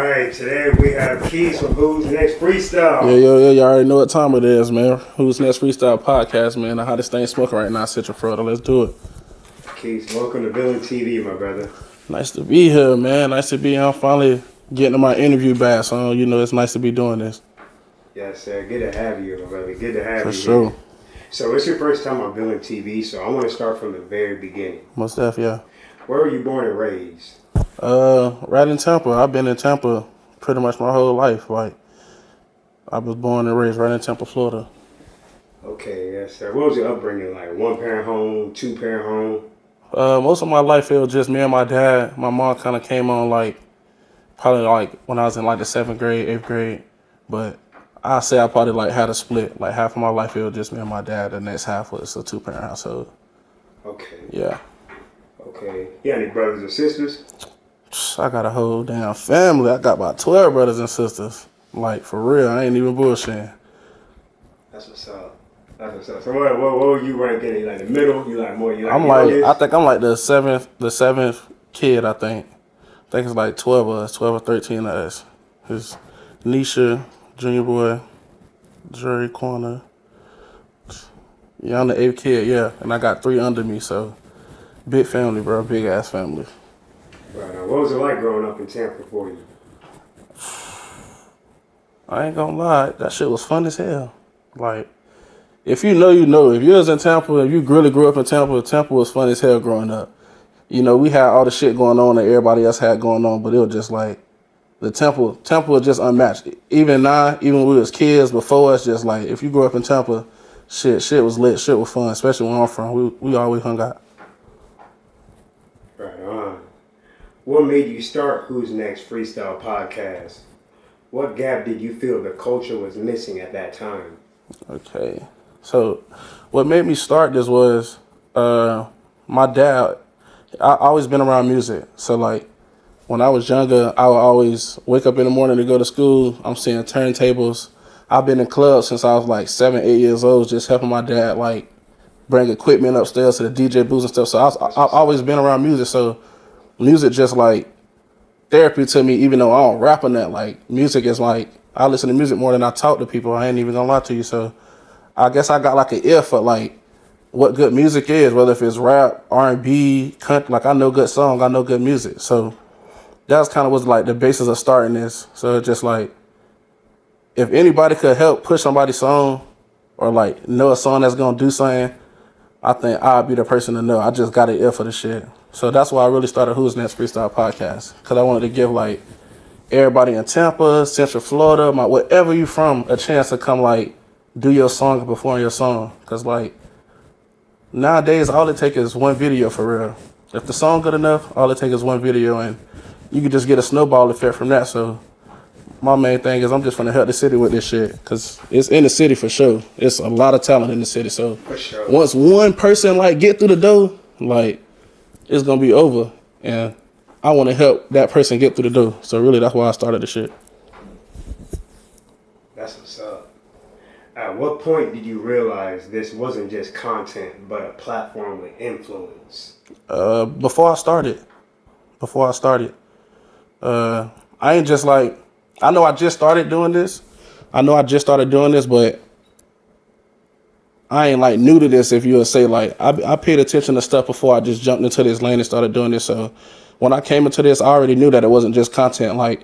Alright, today we have Keys from Who's Next Freestyle. Yeah, you already know what time it is, man. Who's Next Freestyle podcast, man. The hottest thing smoking right now, Central Florida. Let's do it. Keys, welcome to Villain TV, my brother. Nice to be here, man. Nice to be here. I'm finally getting to my interview back, so you know it's nice to be doing this. Yes, sir. Good to have you, my brother. Good to have you. For sure. Here. So it's your first time on Villain TV, so I want to start from the very beginning. Most def, yeah. Where were you born and raised? Right in Tampa. I've been in Tampa pretty much my whole life. Like, I was born and raised right in Tampa, Florida. Okay, yes, sir. What was your upbringing like? One parent home, two parent home? Most of my life it was just me and my dad. My mom kind of came on probably when I was in like the 7th grade, 8th grade. But I say I probably like had a split. Like half of my life it was just me and my dad. The next half was a 2-parent household. Okay. Yeah. Okay. You got any brothers or sisters? I got a whole damn family. I got about 12 brothers and sisters. Like, for real. I ain't even bullshitting. That's what's up. That's what's up. So what were you ranking? You like the middle? You like more? You like I think I'm like the seventh kid, I think. I think it's like 12 of us, 12 or 13 of us. It's Nisha, Junior Boy, Jerry Corner. Yeah, I'm the 8th kid, yeah. And I got 3 under me, so big family, bro. Big ass family. Right. What was it like growing up in Tampa for you? I ain't gonna lie, that shit was fun as hell. Like, if you know, you know. If you was in Tampa, if you really grew up in Tampa, Tampa was fun as hell growing up. You know, we had all the shit going on that everybody else had going on, but it was just like, the Temple was just unmatched. Even now, even when we was kids before us, just like, if you grew up in Tampa, shit was lit, shit was fun, especially where I'm from. We always hung out. Right on. What made you start Who's Next Freestyle podcast? What gap did you feel the culture was missing at that time? Okay. So what made me start this was my dad. I always been around music. So like when I was younger, I would always wake up in the morning to go to school. I'm seeing turntables. I've been in clubs since I was like 7, 8 years old, just helping my dad like bring equipment upstairs to the DJ booths and stuff. So I've always been around music. So music just like therapy to me, even though I don't rap on that. Like, music is like, I listen to music more than I talk to people. I ain't even gonna lie to you. So I guess I got like an ear for like what good music is, whether if it's rap, R&B, country. Like, I know good songs, I know good music. So that's kind of was like the basis of starting this. So it's just like, if anybody could help push somebody's song or like know a song that's gonna do something, I think I'd be the person to know. I just got an ear for the shit. So that's why I really started Who's Next Freestyle podcast, because I wanted to give like everybody in Tampa, Central Florida, wherever you from, a chance to come like do your song and perform your song. Because like nowadays, all it takes is one video for real. If the song good enough, all it takes is one video, and you can just get a snowball effect from that. So my main thing is I'm just gonna help the city with this shit, because it's in the city for sure. It's a lot of talent in the city. So for sure. Once one person like get through the door, like it's gonna be over, and I want to help that person get through the door. So really, that's why I started the shit. That's what's up. At what point did you realize this wasn't just content, but a platform with influence? Before I started, I ain't just like, I know I just started doing this. But I ain't like new to this. If you would say like, I paid attention to stuff before I just jumped into this lane and started doing this. So when I came into this, I already knew that it wasn't just content. Like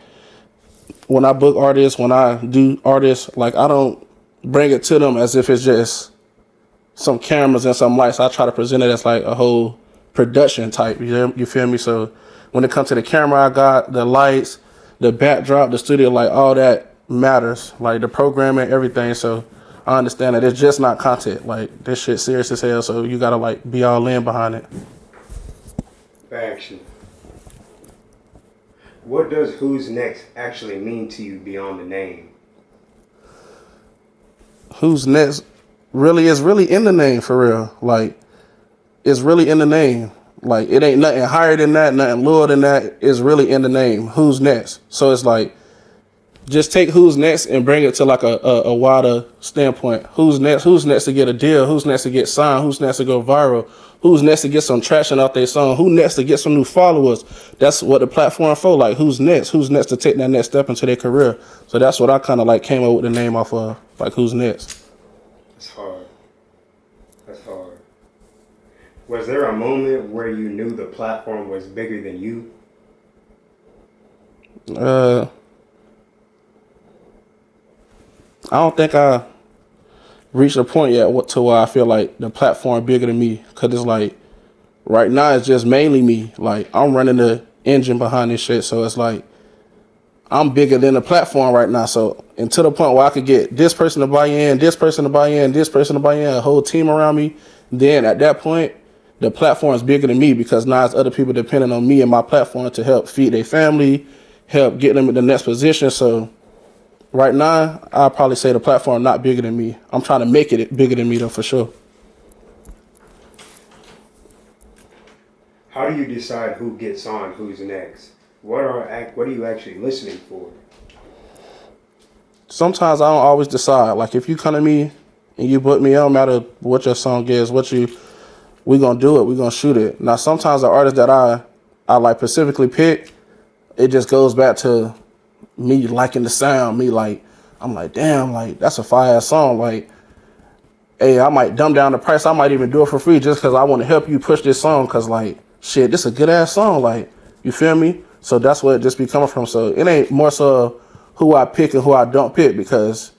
when I book artists, when I do artists, like I don't bring it to them as if it's just some cameras and some lights. I try to present it as like a whole production type. You feel me? So when it comes to the camera, I got the lights, the backdrop, the studio, like all that matters. Like the programming, everything. So I understand that it's just not content. Like, this shit serious as hell, so you gotta like be all in behind it. Action. What does Who's Next actually mean to you beyond the name? Who's Next really is really in the name for real. Like, it's really in the name. Like, it ain't nothing higher than that, nothing lower than that. It's really in the name. Who's next? So it's like, just take Who's Next and bring it to like a wider standpoint. Who's next? Who's next to get a deal? Who's next to get signed? Who's next to go viral? Who's next to get some traction out their song? Who next to get some new followers? That's what the platform for. Like, who's next? Who's next to take that next step into their career? So that's what I kind of like came up with the name off of, like, who's next. That's hard. That's hard. Was there a moment where you knew the platform was bigger than you? I don't think I reached a point yet to where I feel like the platform bigger than me. Cause it's like, right now it's just mainly me. Like, I'm running the engine behind this shit. So it's like, I'm bigger than the platform right now. So, and to the point where I could get this person to buy in, this person to buy in, this person to buy in, a whole team around me. Then at that point, the platform is bigger than me because now it's other people depending on me and my platform to help feed their family, help get them in the next position. So right now, I'll probably say the platform not bigger than me. I'm trying to make it bigger than me though, for sure. How do you decide who gets on, who's next? What are you actually listening for? Sometimes I don't always decide. Like, if you come to me and you book me, it don't matter what your song is, we gonna do it, we gonna shoot it. Now, sometimes the artists that I like specifically pick, it just goes back to me liking the sound, I'm like, damn, like, that's a fire-ass song. Like, hey, I might dumb down the price. I might even do it for free just because I want to help you push this song because, like, shit, this a good-ass song. Like, you feel me? So that's where it just be coming from. So it ain't more so who I pick and who I don't pick, because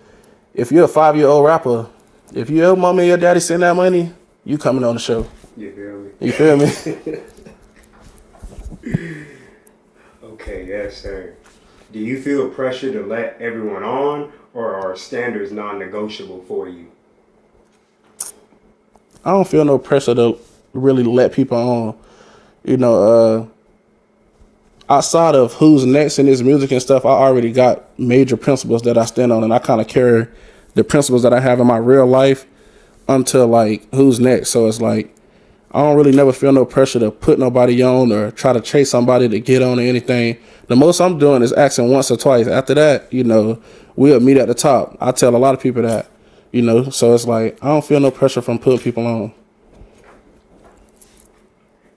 if you're a 5-year-old rapper, if your mama and your daddy send that money, you coming on the show. You feel me? You feel me? Okay, yes, sir. Do you feel pressure to let everyone on, or are standards non-negotiable for you? I don't feel no pressure to really let people on. You know, outside of who's next in this music and stuff, I already got major principles that I stand on, and I kind of carry the principles that I have in my real life until, like, who's next. So it's like, I don't really never feel no pressure to put nobody on or try to chase somebody to get on or anything. The most I'm doing is asking once or twice. After that, you know, we'll meet at the top. I tell a lot of people that, you know, so it's like, I don't feel no pressure from putting people on.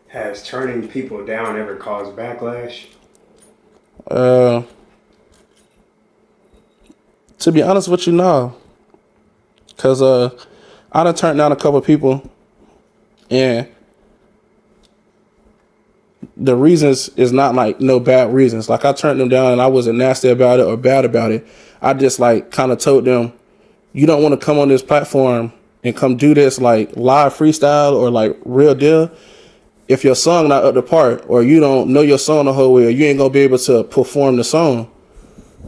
Has turning people down ever caused backlash? To be honest with you, no. Because I done turned down a couple of people, and the reasons is not like no bad reasons. Like, I turned them down and I wasn't nasty about it or bad about it. I just like kind of told them, you don't want to come on this platform and come do this like live freestyle or like real deal if your song not up to par, or you don't know your song the whole way, or you ain't gonna be able to perform the song.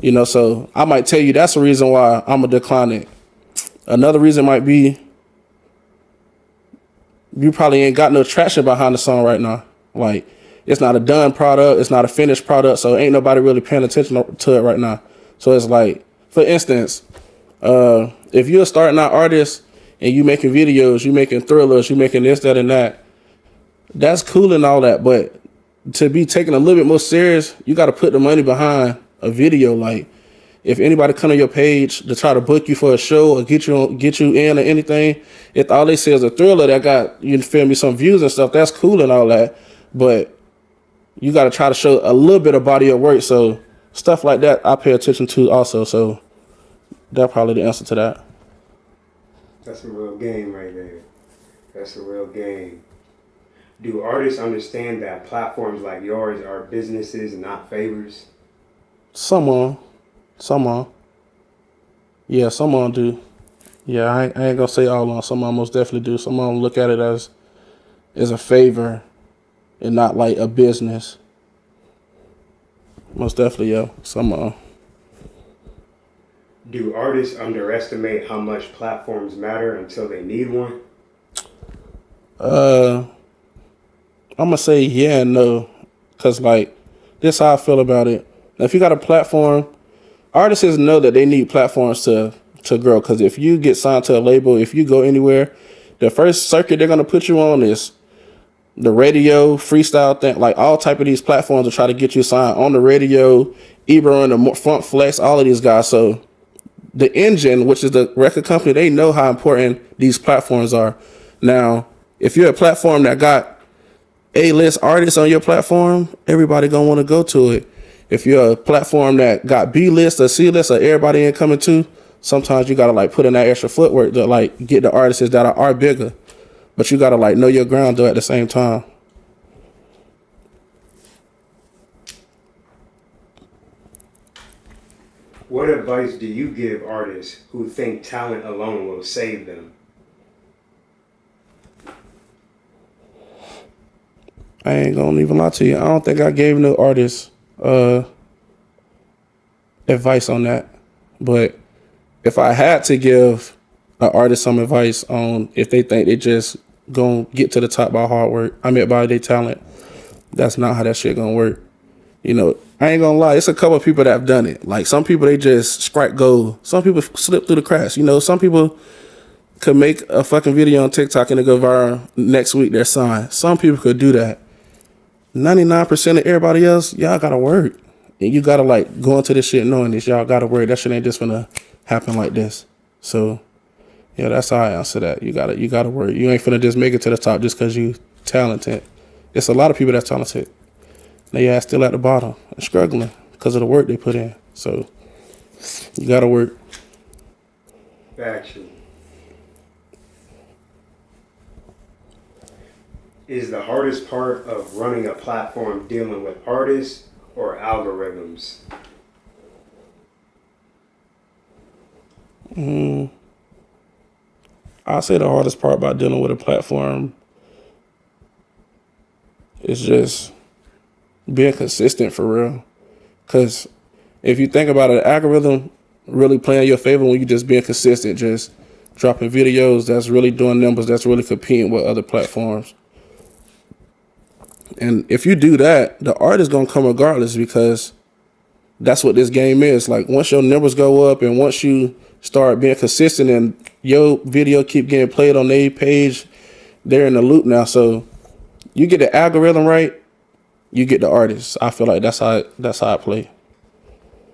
You know, so I might tell you that's the reason why I'm gonna decline it. Another reason might be you probably ain't got no traction behind the song right now. Like, it's not a done product, it's not a finished product, so ain't nobody really paying attention to it right now. So it's like, for instance, if you're a starting out artist and you making videos, you making thrillers, you making this, that, and that, that's cool and all that, but to be taken a little bit more serious, you got to put the money behind a video. Like, if anybody come on your page to try to book you for a show or get you in or anything, if all they say is a thriller that got, you feel me, some views and stuff, that's cool and all that, but you got to try to show a little bit of body of work. So stuff like that I pay attention to also. So that's probably the answer to that. That's a real game right there. That's a real game. Do artists understand that platforms like yours are businesses, not favors? Someone. Yeah, someone do. Yeah, I ain't gonna say all on. Someone most definitely do. Someone look at it as a favor and not like a business. Most definitely, yeah. Someone. Do artists underestimate how much platforms matter until they need one? I'm gonna say yeah and no, cause like, this how I feel about it. Now, if you got a platform, artists know that they need platforms to grow. Cause if you get signed to a label, if you go anywhere, the first circuit they're gonna put you on is the radio, freestyle thing, like all type of these platforms to try to get you signed on the radio, Ebro and the Front Flex, all of these guys. So the engine, which is the record company, they know how important these platforms are. Now, if you're a platform that got A-list artists on your platform, everybody gonna want to go to it. If you're a platform that got B-list or C-list or everybody ain't coming to, sometimes you gotta like put in that extra footwork to like get the artists that are bigger. But you gotta like know your ground though at the same time. What advice do you give artists who think talent alone will save them? I ain't gonna even lie to you. I don't think I gave no artists advice on that. But if I had to give an artist some advice on if they think they just gonna get to the top by hard work, I mean by their talent, that's not how that shit gonna work. You know, I ain't gonna lie, it's a couple of people that have done it. Like some people they just strike gold. Some people slip through the cracks. You know, some people could make a fucking video on TikTok and it go viral next week, they're signed. Some people could do that. 99% of everybody else, y'all gotta work. And you gotta like go into this shit knowing this, y'all gotta work. That shit ain't just gonna happen like this. So yeah, that's how I answer that. You gotta work. You ain't finna just make it to the top just cause you talented. It's a lot of people that's talented. They are still at the bottom and struggling because of the work they put in. So you gotta work. Factual. Is the hardest part of running a platform dealing with artists or algorithms? I'll say the hardest part about dealing with a platform is just being consistent for real. Because if you think about it, the algorithm really playing your favor when you just being consistent, just dropping videos that's really doing numbers, that's really competing with other platforms. And if you do that, the art is gonna come regardless because that's what this game is. Like once your numbers go up and once you start being consistent and your video keep getting played on their page, they're in the loop now. So you get the algorithm right, you get the artist. I feel like that's how I play.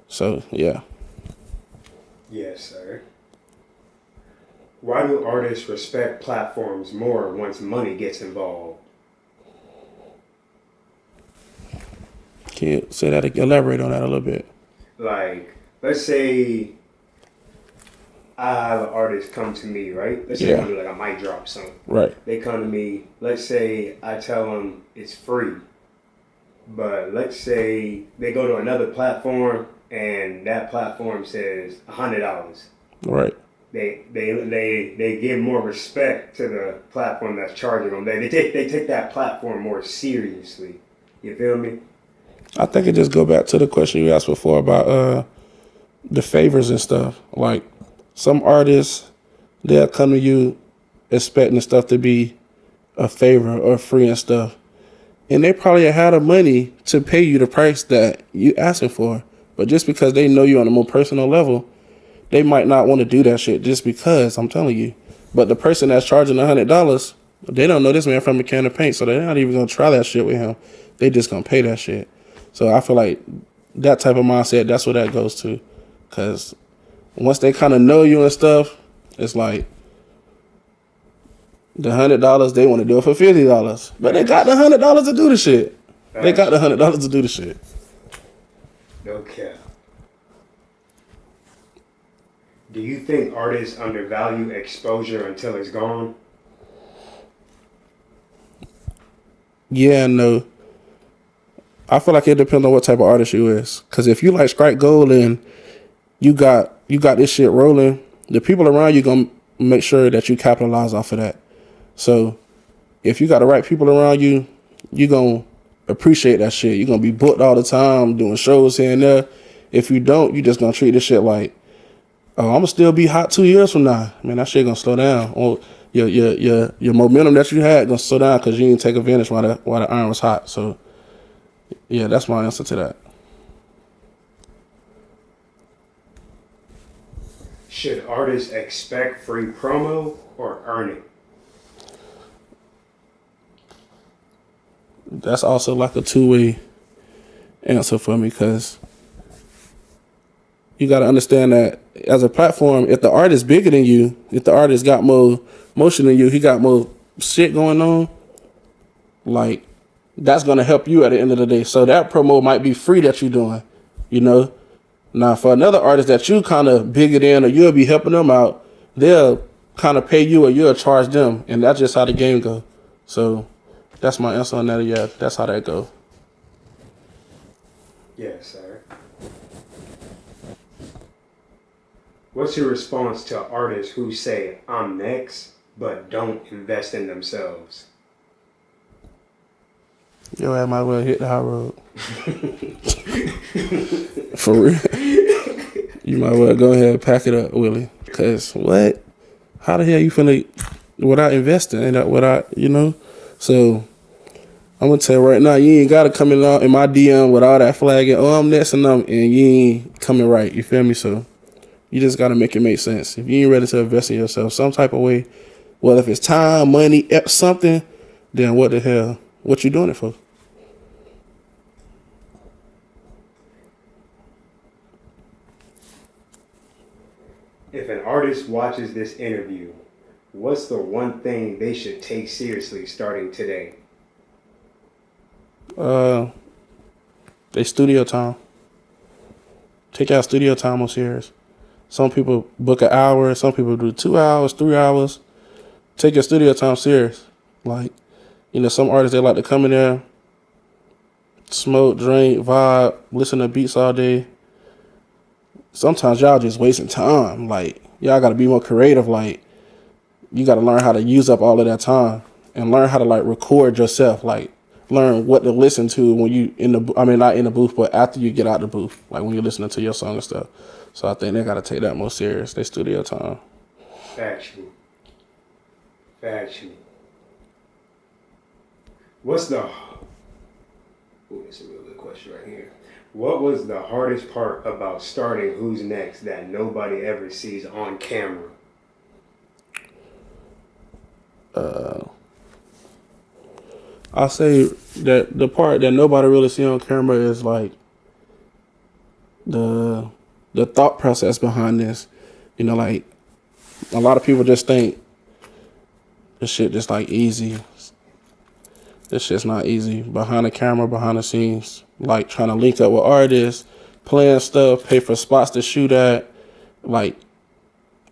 So yeah. Yes, sir. Why do artists respect platforms more once money gets involved? Can you say that again? Elaborate on that a little bit. Like, let's say I have an artist come to me, right? Let's say Yeah. I'm gonna do like a mic drop something. Right. They come to me. Let's say I tell them it's free, but let's say they go to another platform and that platform says $100. Right. They give more respect to the platform that's charging them. They take that platform more seriously. You feel me? I think it just go back to the question you asked before about the favors and stuff. Like some artists, they'll come to you expecting stuff to be a favor or free and stuff. And they probably had the money to pay you the price that you asking for. But just because they know you on a more personal level, they might not want to do that shit just because, I'm telling you. But the person that's charging $100, they don't know this man from a can of paint, so they're not even going to try that shit with him. They just going to pay that shit. So I feel like that type of mindset, that's what that goes to. Because once they kind of know you and stuff, it's like the $100, they want to do it for $50. But they got the $100 to do the shit. They got the $100 to do the shit. No cap. Do you think artists undervalue exposure until it's gone? Yeah and no. I feel like it depends on what type of artist you is. Because if you like strike gold and you got this shit rolling, the people around you gonna make sure that you capitalize off of that. So if you got the right people around you, you gonna appreciate that shit. You're gonna be booked all the time, doing shows here and there. If you don't, you just gonna treat this shit like, oh, I'm gonna still be hot 2 years from now. Man, that shit gonna slow down. Or your momentum that you had gonna slow down because you didn't take advantage while the iron was hot. So yeah, that's my answer to that. Should artists expect free promo or earn it? that's also like a two-way answer for me, because you got to understand that as a platform, if the artist bigger than you, if the artist got more motion than you, he got more shit going on, like, that's going to help you at the end of the day. So that promo might be free that you're doing, you know? Now, for another artist that you kind of bigger than, or you'll be helping them out, they'll kind of pay you or you'll charge them. And that's just how the game go. So that's my answer on that. Yeah, that's how that go. Yes, sir. What's your response to artists who say, I'm next, but don't invest in themselves? Yo, I might well hit the high road. For real. You might well go ahead and pack it up, Willie. Because what? How the hell you finna, without investing and without, you know? So I'm going to tell you right now, you ain't got to come in my DM with all that flagging, oh, I'm next and you ain't coming right. You feel me? So you just got to make it make sense. If you ain't ready to invest in yourself some type of way, well, if it's time, money, something, then what the hell? What you doing it for? If an artist watches this interview, what's the one thing they should take seriously starting today? They studio time. Take out studio time on serious. Some people book an hour, some people do 2 hours, 3 hours. Take your studio time serious. Like, you know, some artists, they like to come in there, smoke, drink, vibe, listen to beats all day. Sometimes y'all just wasting time. Like, y'all got to be more creative. Like, you got to learn how to use up all of that time and learn how to, like, record yourself. Like, learn what to listen to when you not in the booth, but after you get out the booth, like when you're listening to your song and stuff. So I think they got to take that more serious. They studio time. Factual. What's the... Ooh, it's a real good question right here. What was the hardest part about starting Who's Next that nobody ever sees on camera? I'll say that the part that nobody really see on camera is like the thought process behind this. You know, like a lot of people just think this shit just like easy. This shit's not easy. Behind the camera, behind the scenes, like trying to link up with artists, playing stuff, pay for spots to shoot at, like,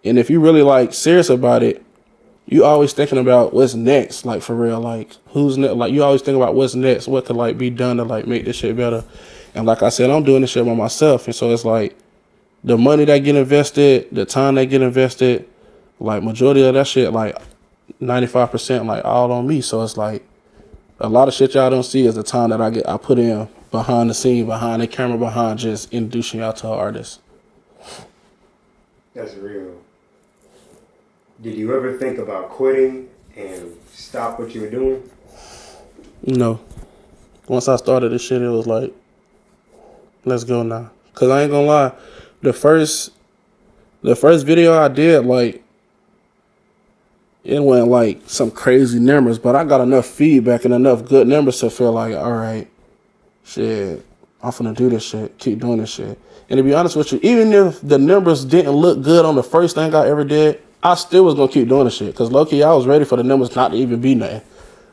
and if you really like serious about it, you always thinking about what's next, like for real, like who's next, like you always think about what's next, what could like be done to like make this shit better. And like I said, I'm doing this shit by myself, and so it's like the money that get invested, the time that get invested, like majority of that shit, like 95%, like all on me. So it's like a lot of shit y'all don't see is the time that I put in behind the scene, behind the camera, behind just introducing y'all to an artist. That's real. Did you ever think about quitting and stop what you were doing? No. Once I started this shit, it was like, let's go now. Cause I ain't gonna lie, the first video I did, like, it went like some crazy numbers, but I got enough feedback and enough good numbers to feel like, all right, shit, I'm finna do this shit, keep doing this shit. And to be honest with you, even if the numbers didn't look good on the first thing I ever did, I still was gonna keep doing the shit. Cause low-key, I was ready for the numbers not to even be nothing.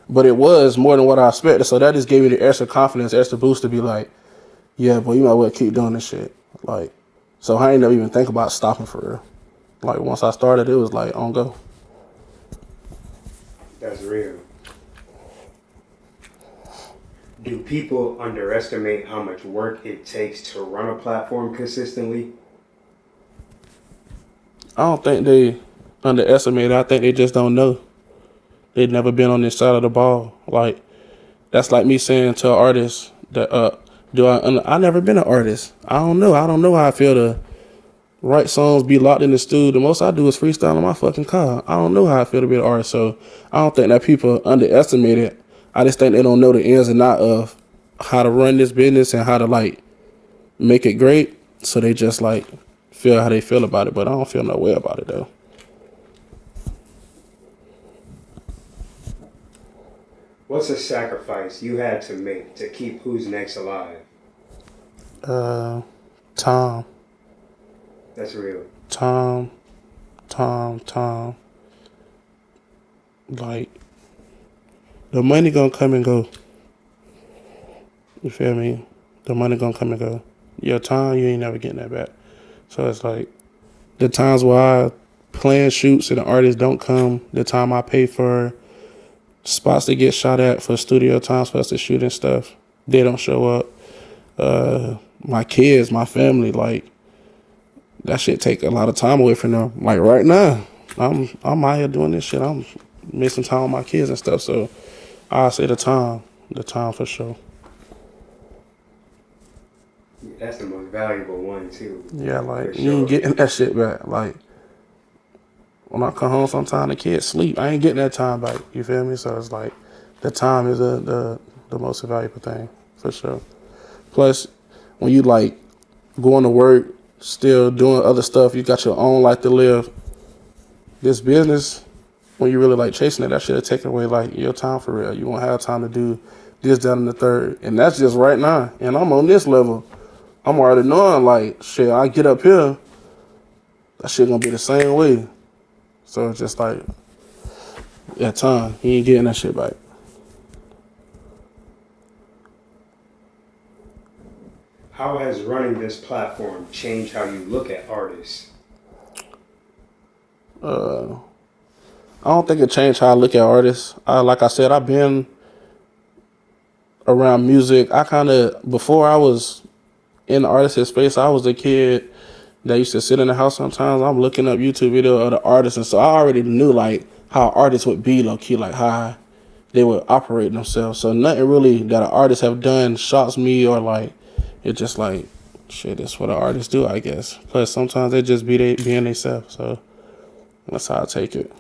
But it was more than what I expected. So that just gave me the extra confidence, extra boost to be like, yeah, boy, you might well keep doing this shit. Like, so I ain't never even think about stopping for real. Like, once I started, it was like, on go. That's real. Do people underestimate how much work it takes to run a platform consistently? I don't think they underestimate it. I think they just don't know. They've never been on this side of the ball. Like, that's like me saying to an artist that, I never been an artist. I don't know how I feel to write songs, be locked in the studio. The most I do is freestyle in my fucking car. I don't know how I feel to be an artist. So I don't think that people underestimate it. I just think they don't know the ins and outs of how to run this business and how to like make it great. So they just like feel how they feel about it. But I don't feel no way about it though. What's a sacrifice you had to make to keep Who's Next alive? Time, That's real. time, time. Like, the money gonna come and go. You feel me? The money gonna come and go. Your time, you ain't never getting that back. So it's like, the times where I plan shoots and the artists don't come, the time I pay for spots to get shot at for studio times for us to shoot and stuff, they don't show up. My kids, my family, like, that shit take a lot of time away from them. Like right now, I'm out here doing this shit. I'm missing time with my kids and stuff. So I say the time for sure. That's the most valuable one too. Yeah, like For you ain't sure. getting that shit back. Like when I come home, sometimes the kids sleep. I ain't getting that time back. You feel me? So it's like the time is the most valuable thing for sure. Plus, when you like going to work, still doing other stuff, you got your own life to live. This business, when you really like chasing it, that shit will take away like your time for real. You won't have time to do this, that, and the third. And that's just right now. And I'm on this level. I'm already knowing like shit, I get up here, that shit gonna be the same way. So it's just like that time. He ain't getting that shit back. How has running this platform changed how you look at artists? I don't think it changed how I look at artists. Like I said, I've been around music. I kind of, before I was in the artist space, I was a kid that used to sit in the house sometimes. I'm looking up YouTube video of the artists, and so I already knew like how artists would be low key, like how they would operate themselves. So nothing really that an artist have done shocks me or like it's just like shit. That's what an artist do, I guess. Plus sometimes they just being themselves. So that's how I take it.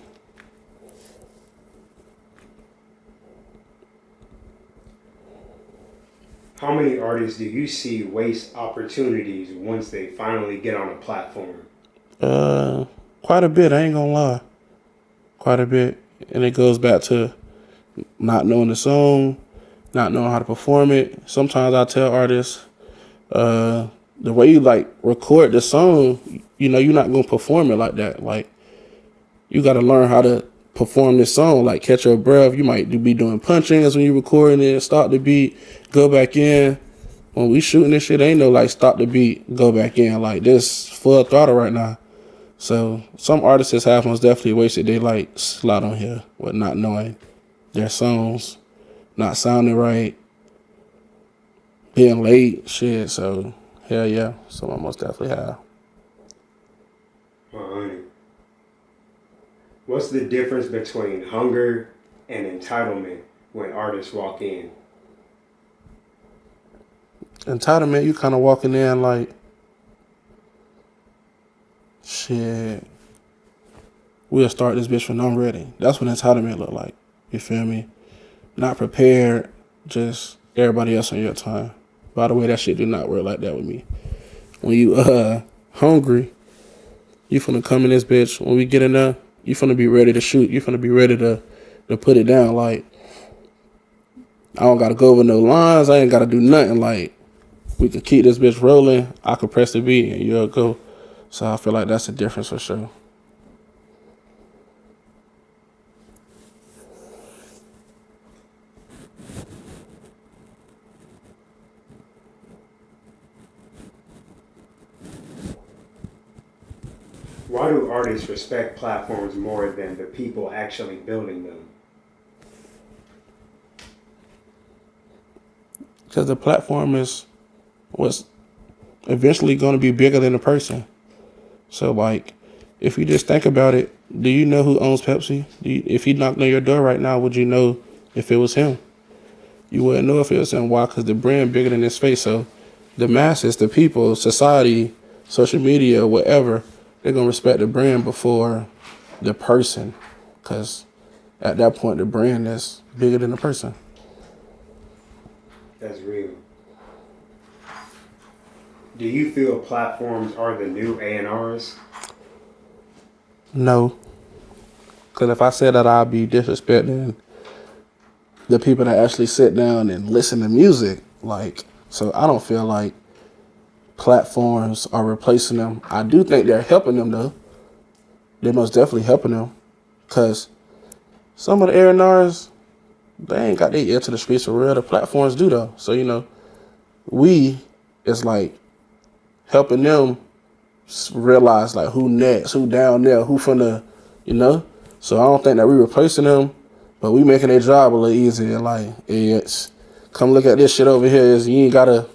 How many artists do you see waste opportunities once they finally get on a platform? Quite a bit. I ain't gonna lie. Quite a bit, and it goes back to not knowing the song, not knowing how to perform it. Sometimes I tell artists, the way you like record the song, you know, you're not gonna perform it like that. Like you got to learn how to perform this song, like catch your breath. You might be doing punch-ins when you're recording it, start the beat, go back in. When we shooting this shit, ain't no like stop the beat, go back in. Like this full throttle right now. So some artists have most definitely wasted their like slot on here with not knowing their songs, not sounding right, being late, shit. So hell yeah, some of most definitely have. Honey. What's the difference between hunger and entitlement when artists walk in? Entitlement, you kind of walking in like, shit, we'll start this bitch when I'm ready. That's what entitlement look like. You feel me? Not prepared, just everybody else on your time. By the way, that shit do not work like that with me. When you hungry, you finna come in this bitch. When we get in there, you finna be ready to shoot. You finna be ready to put it down. Like, I don't gotta go over no lines. I ain't gotta do nothing. Like, we could keep this bitch rolling. I could press the beat and you'll go. So I feel like that's the difference for sure. Why do artists respect platforms more than the people actually building them? Because the platform is what's eventually going to be bigger than the person. So, like, if you just think about it, do you know who owns Pepsi? If he knocked on your door right now, would you know if it was him? You wouldn't know if it was him. Why? Because the brand bigger than his face. So, the masses, the people, society, social media, whatever, they're going to respect the brand before the person. Because at that point, the brand is bigger than the person. That's real. Do you feel platforms are the new A&Rs? No. Because if I said that, I'd be disrespecting the people that actually sit down and listen to music. Like, so I don't feel like platforms are replacing them. I do think they're helping them though. They're most definitely helping them, cause some of the A&Rs, they ain't got their ear to the streets for real. The platforms do though. So we is like helping them realize like who next, who down there, who from the, So I don't think that we replacing them, but we making their job a little easier. Like, it's come look at this shit over here. You ain't gotta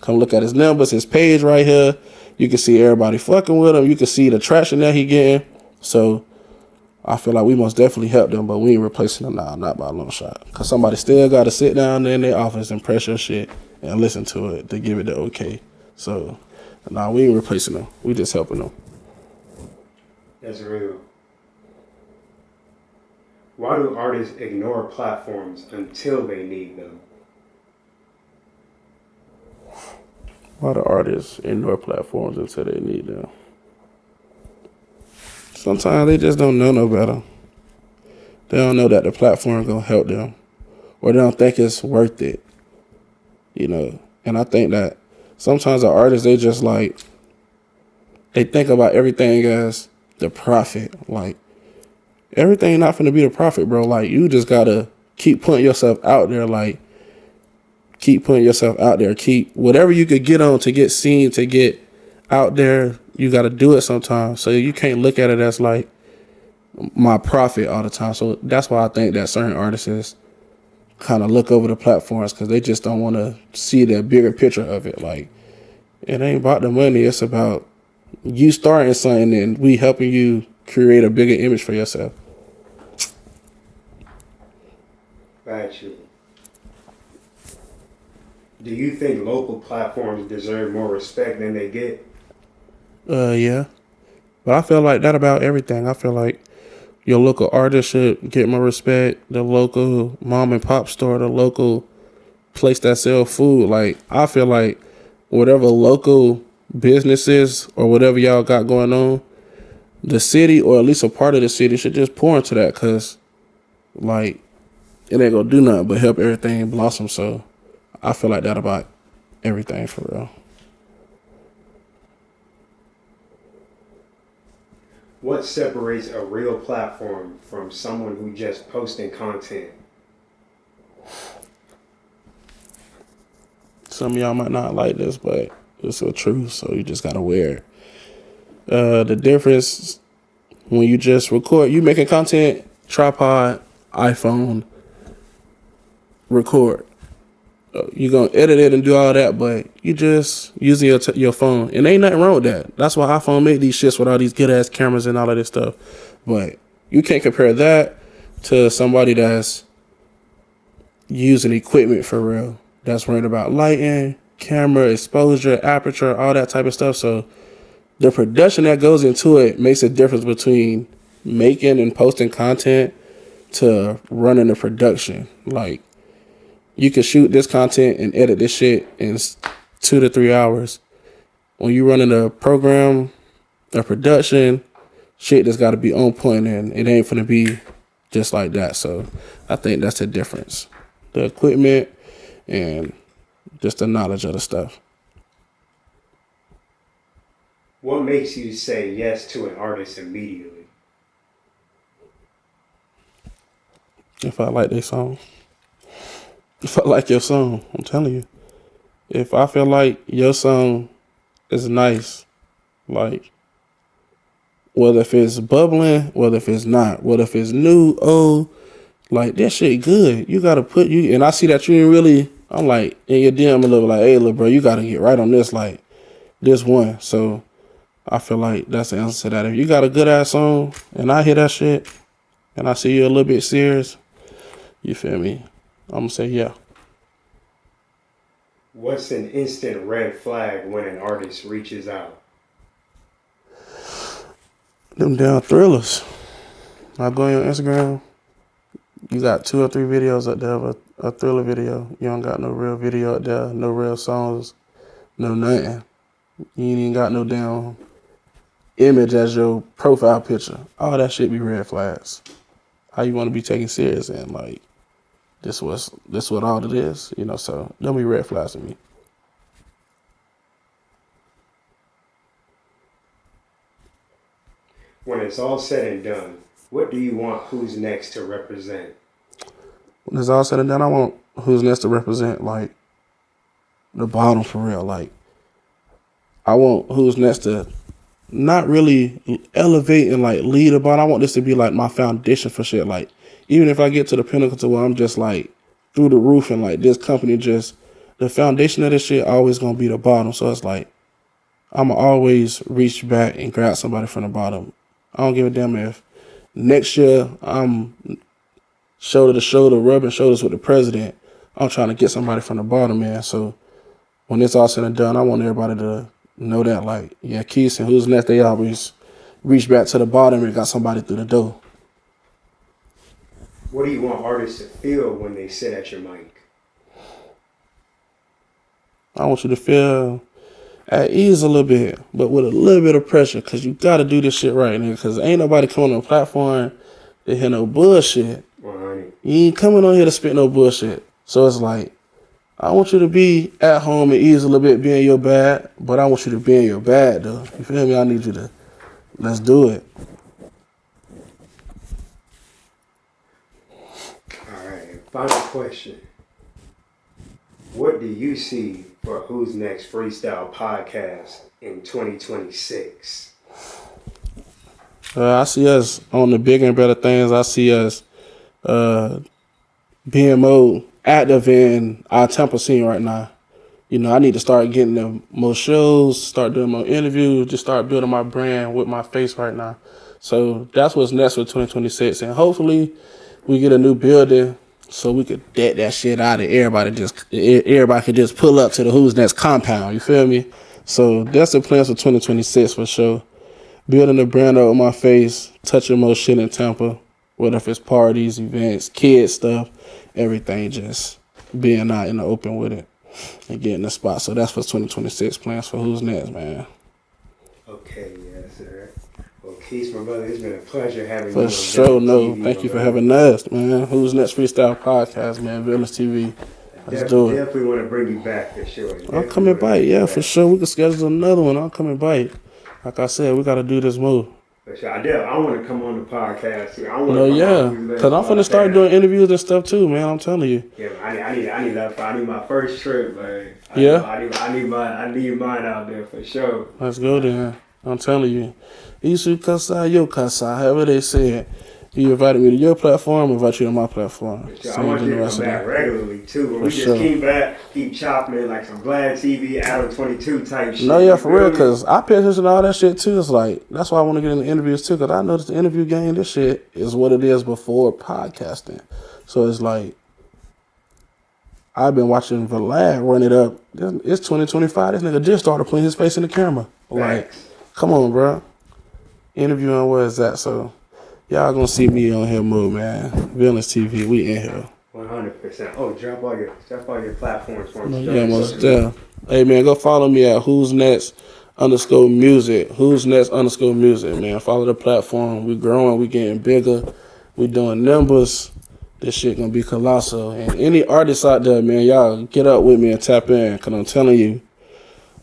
come look at his numbers, his page right here. You can see everybody fucking with him. You can see the traction that he getting. So I feel like we most definitely help them, but we ain't replacing them now, not by a long shot. Cause somebody still gotta sit down there in their office and press your shit and listen to it to give it the okay. So nah, we ain't replacing them. We just helping them. That's real. Why do artists ignore platforms until they need them? Why do artists ignore platforms until they need them? Sometimes they just don't know no better. They don't know that the platform gonna help them, or they don't think it's worth it. And I think that sometimes the artists, they just like, they think about everything as the profit. Like, everything not finna be the profit, bro. Like, you just gotta keep putting yourself out there. Like, keep putting yourself out there. Keep whatever you could get on to get seen, to get out there. You gotta do it sometimes. So you can't look at it as like my profit all the time. So that's why I think that certain artists kind of look over the platforms, because they just don't want to see the bigger picture of it. Like, it ain't about the money. It's about you starting something and we helping you create a bigger image for yourself. Got you. Do you think local platforms deserve more respect than they get? Yeah. But I feel like that about everything. I feel like your local artist should get more respect. The local mom and pop store, the local place that sell food. Like, I feel like whatever local businesses or whatever y'all got going on, the city, or at least a part of the city, should just pour into that, because like, it ain't gonna do nothing but help everything blossom. So I feel like that about everything for real. What separates a real platform from someone who just posting content? Some of y'all might not like this, but it's the truth, so you just gotta wear it. The difference when you just record, you making content, tripod, iPhone, record. You gonna edit it and do all that, but you just using your phone, and ain't nothing wrong with that. That's why iPhone made these shits with all these good ass cameras and all of this stuff. But you can't compare that to somebody that's using equipment for real, that's worried about lighting, camera, exposure, aperture, all that type of stuff. So the production that goes into it makes a difference between making and posting content to running the production. Like, you can shoot this content and edit this shit in 2 to 3 hours. When you running a program, a production, shit that's got to be on point, and it ain't finna be just like that. So I think that's the difference. The equipment and just the knowledge of the stuff. What makes you say yes to an artist immediately? If I like their song. If I like your song, I'm telling you. If I feel like your song is nice, like, whether if it's bubbling, whether if it's not, whether if it's new, old, like, that shit good. You gotta put you, and I see that you ain't really, I'm like, in your DM a little like, hey, little bro, you gotta get right on this, like, this one. So I feel like that's the answer to that. If you got a good ass song and I hear that shit and I see you a little bit serious, you feel me? I'm gonna say yeah. What's an instant red flag when an artist reaches out? Them damn thrillers. I go on your Instagram, you got 2 or 3 videos up there of a thriller video. You don't got no real video up there, no real songs, no nothing. You ain't even got no damn image as your profile picture. All that shit be red flags. How you want to be taken serious, and like, this what all it is, you know. So don't be red flags to me. When it's all said and done, what do you want Who's Next to represent? When it's all said and done, I want Who's Next to represent like the bottom for real. Like I want Who's Next to not really elevate and like lead the bottom. I want this to be like my foundation for shit. Like even if I get to the pinnacle to where I'm just like through the roof and like this company just the foundation of this shit always gonna be the bottom. So it's like I'ma always reach back and grab somebody from the bottom. I don't give a damn if next year I'm shoulder to shoulder, rubbing shoulders with the president. I'm trying to get somebody from the bottom, man. So when it's all said and done, I want everybody to know that, like, yeah, Keith and Who's Next, they always reach back to the bottom and got somebody through the door. What do you want artists to feel when they sit at your mic? I want you to feel at ease a little bit, but with a little bit of pressure, because you got to do this shit right, nigga, because ain't nobody coming on the platform to hear no bullshit. 100. You ain't coming on here to spit no bullshit. So it's like, I want you to be at home and ease a little bit, be in your bag, but I want you to be in your bag, though. You feel me? I need you to, let's do it. All right, final question. What do you see for Who's Next Freestyle podcast in 2026? I see us on the bigger and better things. I see us being more active in our Tampa scene right now. You know, I need to start getting them more shows, start doing more interviews, just start building my brand with my face right now. So that's what's next for 2026. And hopefully we get a new building so we could deck that shit out and everybody could just pull up to the Who's Next compound. You feel me? So that's the plans for 2026 for sure. Building the brand up with my face, touching more shit in Tampa, whether if it's parties, events, kids stuff, everything, just being out in the open with it and getting the spot. So that's for 2026 plans for Who's Next, man. Okay, yes, sir. Well, Keith, my brother, it's been a pleasure having you For on sure, Villains TV, thank you for brother. having us, man. Who's Next Freestyle Podcast, man. Villains TV. Let's do it. Definitely want to bring you back for sure. I'll come and bite, yeah, for sure. We can schedule another one. I'll come and bite. Like I said, we got to do this move. For sure. I want to come on the podcast too. I want No, to yeah, because I'm finna start doing interviews and stuff too, man. I'm telling you. Yeah, I need my first trip, man. I need mine out there for sure. Let's go then. I'm telling you. Isu Kasai, yo Kasai, however they say it. You invited me to your platform, I invite you to my platform. For sure. I want you to come back regularly too. When we just keep chopping it like some Vlad TV, Adam 22 type shit. No, yeah, for real, because I pay attention to all that shit too. It's like, that's why I want to get in the interviews too, because I know that the interview game, this shit is what it is before podcasting. So it's like, I've been watching Vlad run it up. It's 2025. This nigga just started putting his face in the camera. Like, come on, bro. Interviewing, where is that? So, y'all gonna see me on here more, man. Villains TV, we in here. 100%. Oh, drop all your platforms for me. Yeah, most definitely. Hey, man, go follow me at Who's Next _music. Who's Next _music, man. Follow the platform. We growing. We getting bigger. We doing numbers. This shit gonna be colossal. And any artists out there, man, y'all get up with me and tap in. Because I'm telling you,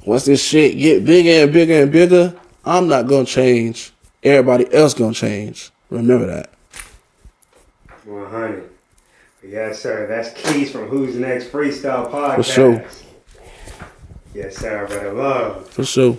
once this shit get bigger and bigger and bigger, I'm not gonna change. Everybody else gonna change. Remember that. 100. Yes, sir. That's Keys from Who's Next Freestyle Podcast. For sure. Yes, sir. Brother Love. For sure.